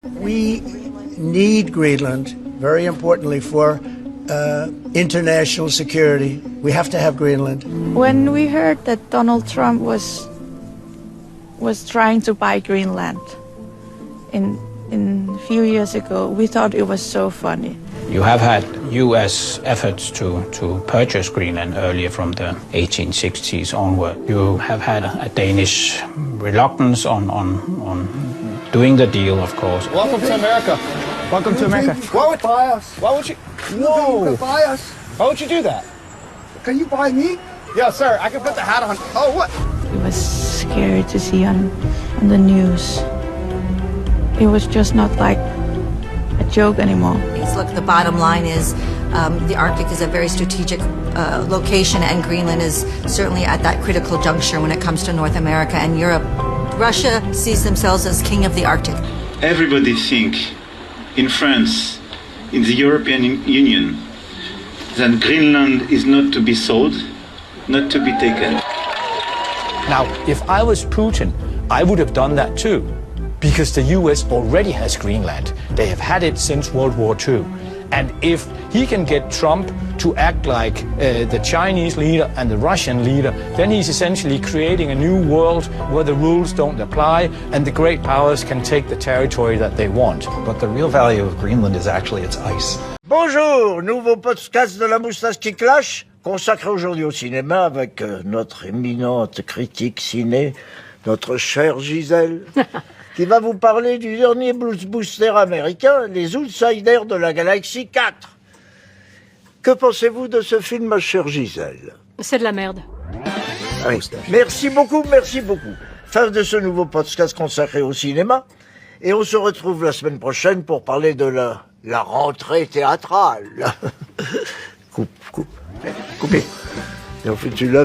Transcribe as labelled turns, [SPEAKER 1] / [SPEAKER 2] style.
[SPEAKER 1] We need Greenland, very importantly, for international security. We have to have Greenland.
[SPEAKER 2] When we heard that Donald Trump was trying to buy Greenland in a few years ago, we thought it was so funny.
[SPEAKER 3] You have had U.S. efforts to purchase Greenland earlier from the 1860s onward. You have had a Danish reluctance on doing the deal, of course.
[SPEAKER 4] Welcome to America. Welcome to America.
[SPEAKER 5] Why would buy us?
[SPEAKER 4] Why would you?
[SPEAKER 5] Whoa! You can buy us.
[SPEAKER 4] Why would you do that?
[SPEAKER 5] Can you buy me?
[SPEAKER 4] Yeah, sir. I can put the hat on. Oh, what?
[SPEAKER 2] It was scary to see on the news. It was just not like a joke anymore.
[SPEAKER 6] Look, the bottom line is the Arctic is a very strategic location, and Greenland is certainly at that critical juncture when it comes to North America and Europe. Russia sees themselves as king of the Arctic.
[SPEAKER 7] Everybody thinks in France, in the European Union, that Greenland is not to be sold, not to be taken.
[SPEAKER 8] Now, if I was Putin, I would have done that too, because the US already has Greenland. They have had it since World War II. And if he can get Trump to act like the Chinese leader and the Russian leader, then he's essentially creating a new world where the rules don't apply and the great powers can take the territory that they want.
[SPEAKER 9] But the real value of Greenland is actually its ice.
[SPEAKER 1] Bonjour, nouveau podcast de la moustache qui clash, consacré aujourd'hui au cinéma avec notre éminente critique ciné, notre chère Gisèle, qui va vous parler du dernier booster américain, Les Outsiders de la Galaxie 4. Que pensez-vous de ce film, ma chère Gisèle?
[SPEAKER 10] C'est de la merde.
[SPEAKER 1] Oui. Merci beaucoup, merci beaucoup. Fin de ce nouveau podcast consacré au cinéma. Et on se retrouve la semaine prochaine pour parler de la rentrée théâtrale. Coupez. Et en fait, tu l'as vu.